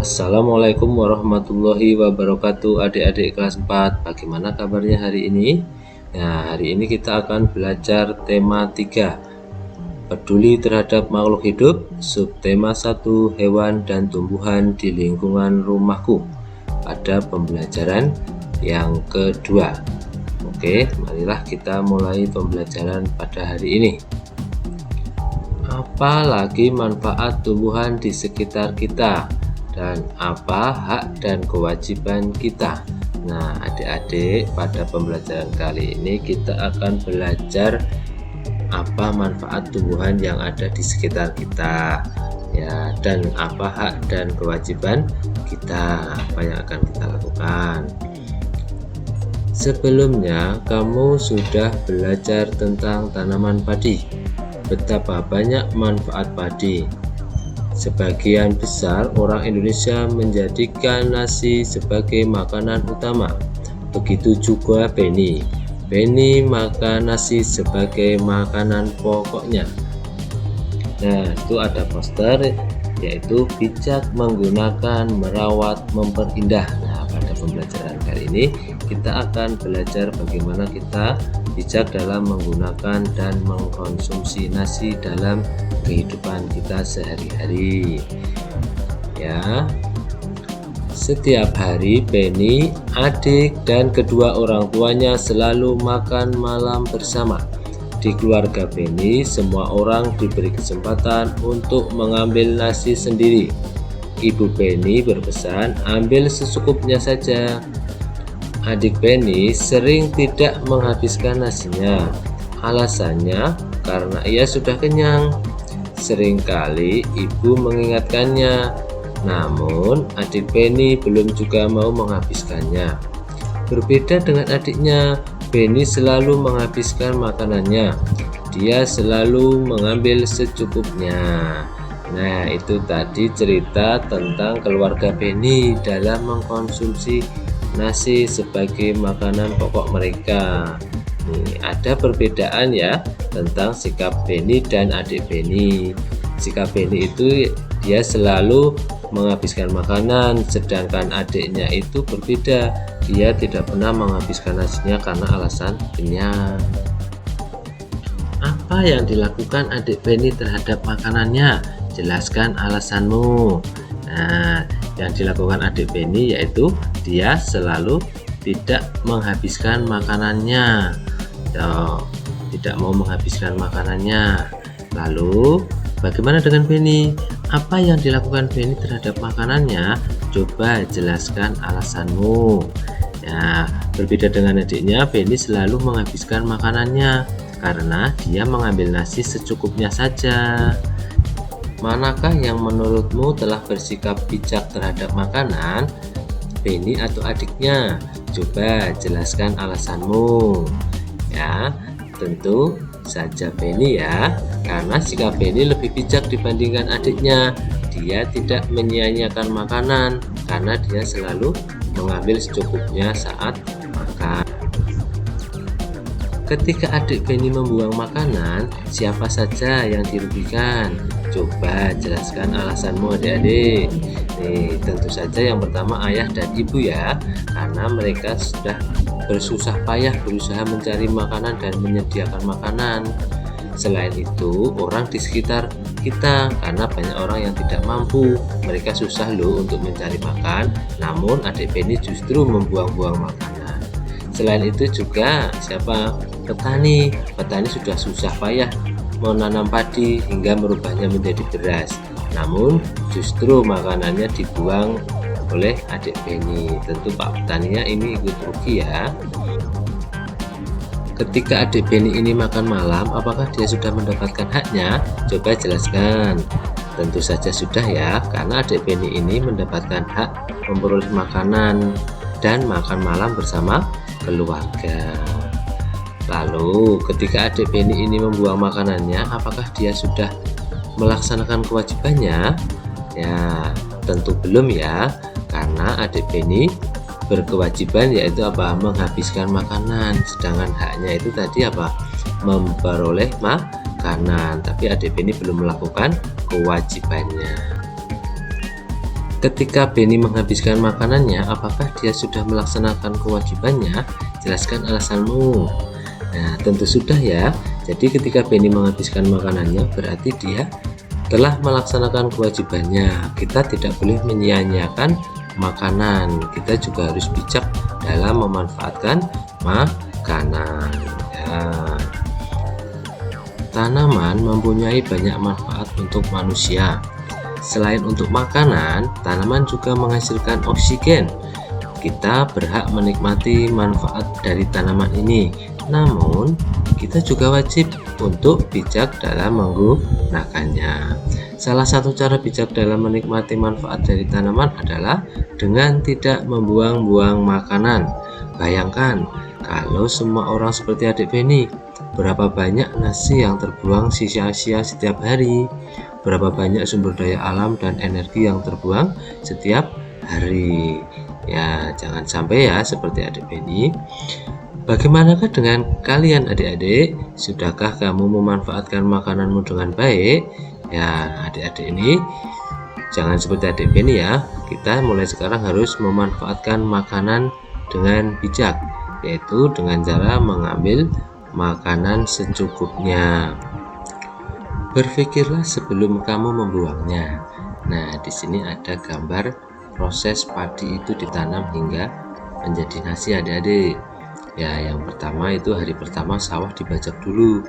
Assalamualaikum warahmatullahi wabarakatuh, adik-adik kelas 4. Bagaimana kabarnya hari ini? Nah, hari ini kita akan belajar tema 3, peduli terhadap makhluk hidup, subtema 1, hewan dan tumbuhan di lingkungan rumahku, pada pembelajaran yang kedua. Oke, marilah kita mulai pembelajaran pada hari ini. Apa lagi manfaat tumbuhan di sekitar kita? Dan apa hak dan kewajiban kita? Nah, adik-adik, pada pembelajaran kali ini kita akan belajar apa manfaat tumbuhan yang ada di sekitar kita, ya, dan apa hak dan kewajiban kita, apa yang akan kita lakukan. Sebelumnya kamu sudah belajar tentang tanaman padi. Betapa banyak manfaat padi. Sebagian besar orang Indonesia menjadikan nasi sebagai makanan utama. Begitu juga Beni. Beni makan nasi sebagai makanan pokoknya. Nah, itu ada poster, yaitu bijak menggunakan, merawat, memperindah. Nah, pada pembelajaran kali ini kita akan belajar bagaimana kita bijak dalam menggunakan dan mengkonsumsi nasi dalam kehidupan kita sehari-hari, ya. Setiap hari Beni, adik dan kedua orang tuanya selalu makan malam bersama. Di keluarga Beni, semua orang diberi kesempatan untuk mengambil nasi sendiri. Ibu Beni berpesan, ambil secukupnya saja. Adik Beni sering tidak menghabiskan nasinya. Alasannya karena ia sudah kenyang. Seringkali ibu mengingatkannya, namun adik Beni belum juga mau menghabiskannya. Berbeda dengan adiknya, Beni selalu menghabiskan makanannya. Dia selalu mengambil secukupnya. Nah, itu tadi cerita tentang keluarga Beni dalam mengkonsumsi nasi sebagai makanan pokok mereka. Nih, ada perbedaan ya tentang sikap Beni dan adik Beni. Sikap Beni itu dia selalu menghabiskan makanan, sedangkan adiknya itu berbeda. Dia tidak pernah menghabiskan nasinya karena alasan kenyang. Apa yang dilakukan adik Beni terhadap makanannya? Jelaskan alasanmu. Nah, yang dilakukan adik Beni yaitu dia selalu tidak menghabiskan makanannya. Tidak mau menghabiskan makanannya. Lalu bagaimana dengan Beni? Apa yang dilakukan Beni terhadap makanannya? Coba jelaskan alasanmu. Ya, berbeda dengan adiknya, Beni selalu menghabiskan makanannya karena dia mengambil nasi secukupnya saja. Manakah yang menurutmu telah bersikap bijak terhadap makanan? Beni atau adiknya? Coba jelaskan alasanmu. Ya, tentu saja Beni ya, karena sikap Beni lebih bijak dibandingkan adiknya. Dia tidak menyia-nyiakan makanan karena dia selalu mengambil secukupnya saat makan. Ketika adik Beni membuang makanan, siapa saja yang dirugikan? Coba jelaskan alasanmu adik-adik. Nih, tentu saja yang pertama ayah dan ibu ya, karena mereka sudah bersusah payah berusaha mencari makanan dan menyediakan makanan. Selain itu, orang di sekitar kita, karena banyak orang yang tidak mampu. Mereka susah loh untuk mencari makan, namun adik Beni justru membuang-buang makanan. Selain itu juga siapa? Petani. Petani sudah susah payah menanam padi hingga merubahnya menjadi beras, namun justru makanannya dibuang oleh adik Beni. Tentu Pak petaninya ini ikut rugi ya. Ketika adik Beni ini makan malam, apakah dia sudah mendapatkan haknya? Coba jelaskan. Tentu saja sudah ya, karena adik Beni ini mendapatkan hak memperoleh makanan dan makan malam bersama keluarga. Lalu ketika adik Beni ini membuang makanannya, apakah dia sudah melaksanakan kewajibannya? Ya, tentu belum ya, karena adik Beni berkewajiban yaitu apa? Menghabiskan makanan, sedangkan haknya itu tadi apa? Memperoleh makanan. Tapi adik Beni belum melakukan kewajibannya. Ketika Benny menghabiskan makanannya, apakah dia sudah melaksanakan kewajibannya? Jelaskan alasanmu. Nah, tentu sudah ya. Jadi ketika Benny menghabiskan makanannya, berarti dia telah melaksanakan kewajibannya. Kita tidak boleh menyia-nyiakan makanan. Kita juga harus bijak dalam memanfaatkan makanan. Ya. Tanaman mempunyai banyak manfaat untuk manusia. Selain untuk makanan, tanaman juga menghasilkan oksigen. Kita berhak menikmati manfaat dari tanaman ini. Namun, kita juga wajib untuk bijak dalam menggunakannya. Salah satu cara bijak dalam menikmati manfaat dari tanaman adalah dengan tidak membuang-buang makanan. Bayangkan, kalau semua orang seperti adik Benny, berapa banyak nasi yang terbuang sia-sia setiap hari? Berapa banyak sumber daya alam dan energi yang terbuang setiap hari? Ya, jangan sampai ya seperti adik Benny. Bagaimanakah dengan kalian adik-adik? Sudahkah kamu memanfaatkan makananmu dengan baik? Ya, adik-adik ini jangan seperti adik Benny ya. Kita mulai sekarang harus memanfaatkan makanan dengan bijak, yaitu dengan cara mengambil makanan secukupnya. Berpikirlah sebelum kamu membuangnya. Nah, di sini ada gambar proses padi itu ditanam hingga menjadi nasi adik-adik. Ya, yang pertama itu hari pertama sawah dibajak dulu.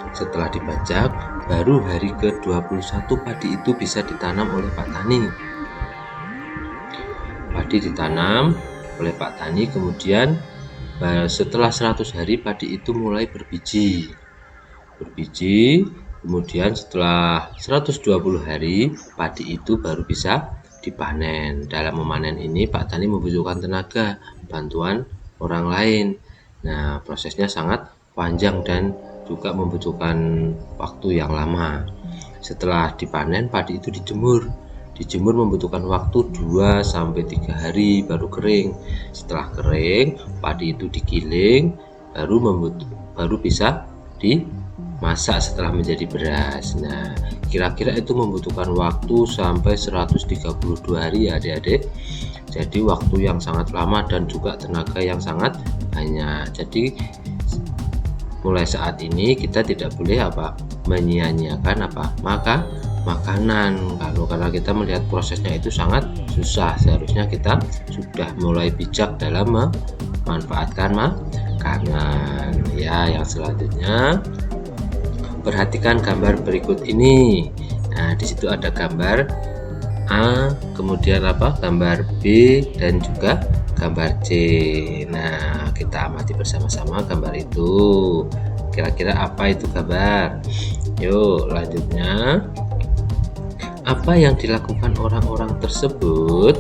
Setelah dibajak, baru hari ke-21 padi itu bisa ditanam oleh Pak Tani. Padi ditanam oleh Pak Tani, kemudian setelah 100 hari padi itu mulai berbiji, kemudian setelah 120 hari padi itu baru bisa dipanen. Dalam memanen ini Pak Tani membutuhkan tenaga, bantuan orang lain. Nah, prosesnya sangat panjang dan juga membutuhkan waktu yang lama. Setelah dipanen padi itu dijemur membutuhkan waktu 2-3 hari baru kering. Setelah kering padi itu digiling, baru bisa dimasak setelah menjadi beras. Nah, kira-kira itu membutuhkan waktu sampai 132 hari ya adik-adik. Jadi waktu yang sangat lama dan juga tenaga yang sangat banyak. Jadi mulai saat ini kita tidak boleh menyia-nyiakan makanan. Karena kita melihat prosesnya itu sangat susah, seharusnya kita sudah mulai bijak dalam memanfaatkan makanan. Ya, yang selanjutnya perhatikan gambar berikut ini. Nah, di situ ada gambar A, kemudian gambar B dan juga gambar C. Nah, kita amati bersama-sama gambar itu. Kira-kira apa itu gambar? Yuk, lanjutnya. Apa yang dilakukan orang-orang tersebut?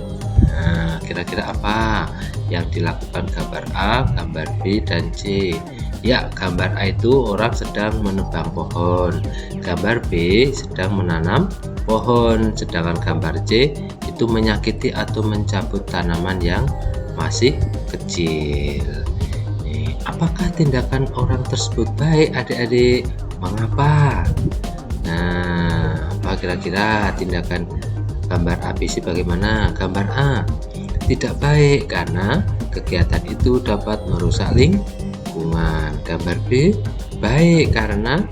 Nah, kira-kira apa yang dilakukan gambar A, gambar B, dan C? Ya, gambar A itu orang sedang menebang pohon. Gambar B sedang menanam pohon. Sedangkan gambar C itu menyakiti atau mencabut tanaman yang masih kecil. Nih, apakah tindakan orang tersebut baik adik-adik? Mengapa? Nah, apa kira-kira tindakan gambar ABC bagaimana? Gambar A tidak baik karena kegiatan itu dapat merusak lingkungan. Gambar B baik karena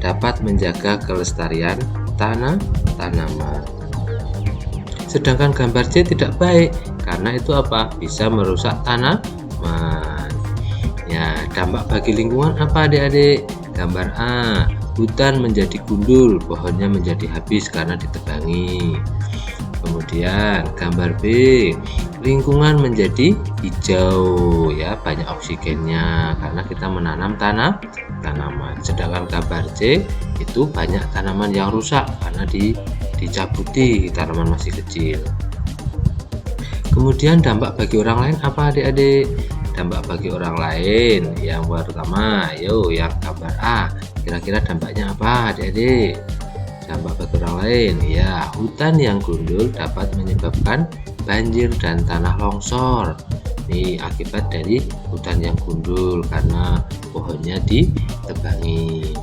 dapat menjaga kelestarian tanaman. Sedangkan gambar C tidak baik karena itu bisa merusak tanaman. Ya, dampak bagi lingkungan apa adik-adik? Gambar A, hutan menjadi gundul, pohonnya menjadi habis karena ditebangi. Kemudian gambar B, lingkungan menjadi hijau, ya, banyak oksigennya karena kita menanam tanaman. Sedangkan gambar C itu banyak tanaman yang rusak karena dicabuti, tanaman masih kecil. Kemudian dampak bagi orang lain apa adik-adik? Dampak bagi orang lain yang pertama, yang gambar A, kira-kira dampaknya apa adik-adik? Dampak bagi orang lain, ya, hutan yang gundul dapat menyebabkan banjir dan tanah longsor. Ini akibat dari hutan yang gundul karena pohonnya ditebangi.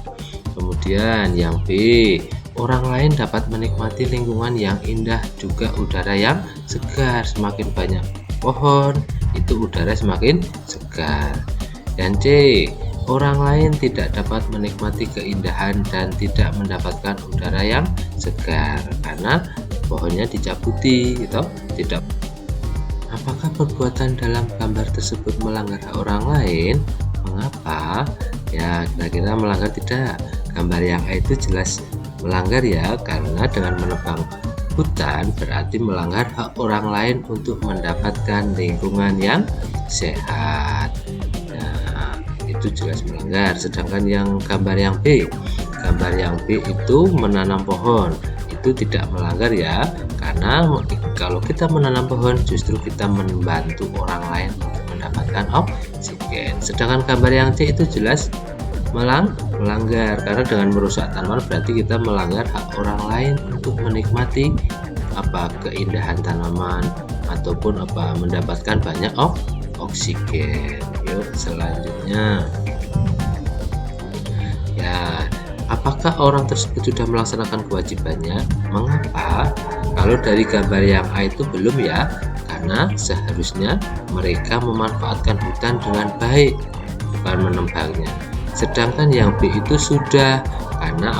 Kemudian yang B, orang lain dapat menikmati lingkungan yang indah, juga udara yang segar. Semakin banyak pohon, itu udara semakin segar. Dan C, orang lain tidak dapat menikmati keindahan dan tidak mendapatkan udara yang segar karena pohonnya dicabuti, gitu. Tidak. Apakah perbuatan dalam gambar tersebut melanggar hak orang lain? Mengapa? Ya, kira-kira melanggar tidak? Gambar yang A itu jelas melanggar ya, karena dengan menebang hutan berarti melanggar hak orang lain untuk mendapatkan lingkungan yang sehat. Nah, itu jelas melanggar. Sedangkan yang gambar yang B itu menanam pohon, itu tidak melanggar ya, karena kalau kita menanam pohon justru kita membantu orang lain untuk mendapatkan oksigen. Sedangkan gambar yang C itu jelas melanggar, karena dengan merusak tanaman berarti kita melanggar hak orang lain untuk menikmati keindahan tanaman ataupun mendapatkan banyak oksigen. Yuk selanjutnya ya, apakah orang tersebut sudah melaksanakan kewajibannya? Mengapa? Kalau dari gambar yang A itu belum ya, karena seharusnya mereka memanfaatkan hutan dengan baik, bukan menebangnya. Sedangkan yang B itu sudah, karena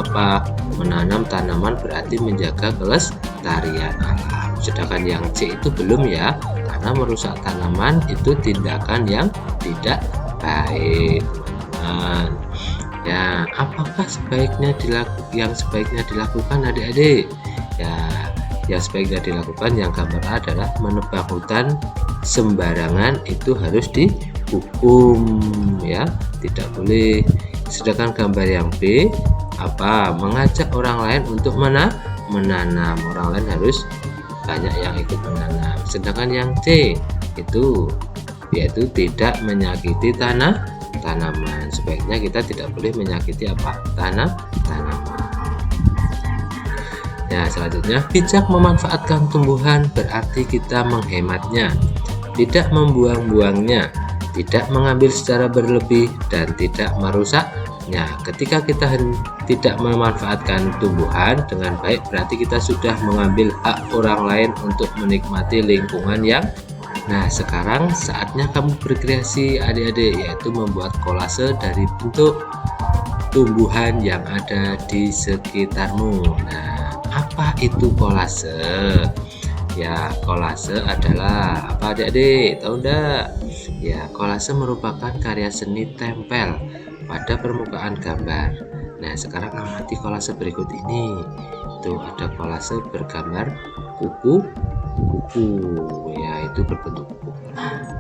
menanam tanaman berarti menjaga kelestarian alam. Sedangkan yang C itu belum ya, karena merusak tanaman itu tindakan yang tidak baik. Ya, apakah yang sebaiknya dilakukan adik-adik? Ya, yang sebaiknya dilakukan yang gambar A adalah menebang hutan sembarangan, itu harus dihukum ya, tidak boleh. Sedangkan gambar yang B mengajak orang lain untuk menanam, orang lain harus banyak yang ikut menanam. Sedangkan yang C itu yaitu tidak menyakiti tanaman. Sebaiknya kita tidak boleh menyakiti tanaman. Ya, selanjutnya, bijak memanfaatkan tumbuhan berarti kita menghematnya, tidak membuang-buangnya, tidak mengambil secara berlebih, dan tidak merusaknya. Ketika kita tidak memanfaatkan tumbuhan dengan baik berarti kita sudah mengambil hak orang lain untuk menikmati lingkungan yang. Nah, sekarang saatnya kamu berkreasi adik-adik, yaitu membuat kolase dari bentuk tumbuhan yang ada di sekitarmu. Nah, apa itu kolase? Ya, kolase adalah apa adik-adik? Tahu enggak? Ya, kolase merupakan karya seni tempel pada permukaan gambar. Nah, sekarang amati kolase berikut ini. Tuh, ada kolase bergambar kuku, ya itu berbentuk kuku.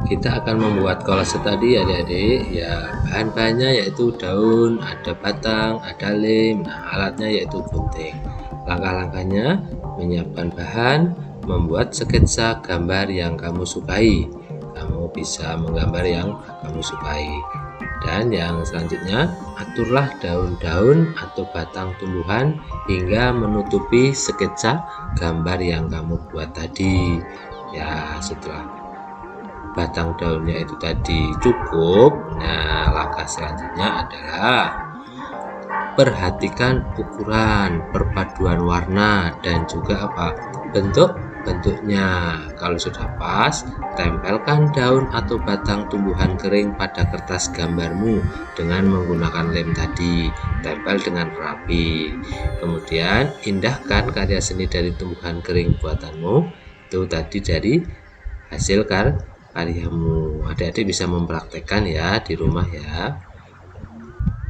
Kita akan membuat kolase tadi adik-adik, ya bahan-bahannya yaitu daun, ada batang, ada lem. Nah, alatnya yaitu gunting. Langkah-langkahnya: menyiapkan bahan, membuat sketsa gambar yang kamu sukai. Kamu bisa menggambar yang kamu sukai. Dan yang selanjutnya, aturlah daun-daun atau batang tumbuhan hingga menutupi sketsa gambar yang kamu buat tadi. Ya, setelah batang daunnya itu tadi cukup, nah langkah selanjutnya adalah perhatikan ukuran, perpaduan warna, dan juga bentuknya. Kalau sudah pas, tempelkan daun atau batang tumbuhan kering pada kertas gambarmu dengan menggunakan lem tadi. Tempel dengan rapi. Kemudian indahkan karya seni dari tumbuhan kering buatanmu. Itu tadi dari hasil karyamu. Adik-adik bisa mempraktekkan ya di rumah ya.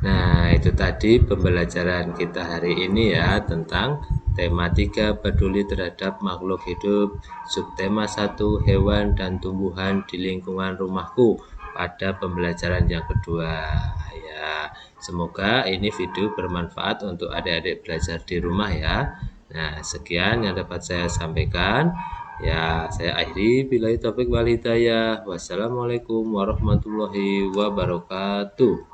Nah, itu tadi pembelajaran kita hari ini ya, tentang tema 3 peduli terhadap makhluk hidup, subtema 1 hewan dan tumbuhan di lingkungan rumahku pada pembelajaran yang kedua ya. Semoga ini video bermanfaat untuk adik-adik belajar di rumah ya. Nah, sekian yang dapat saya sampaikan ya. Saya akhiri, billahi taufik wal hidayah. Wassalamualaikum warahmatullahi wabarakatuh.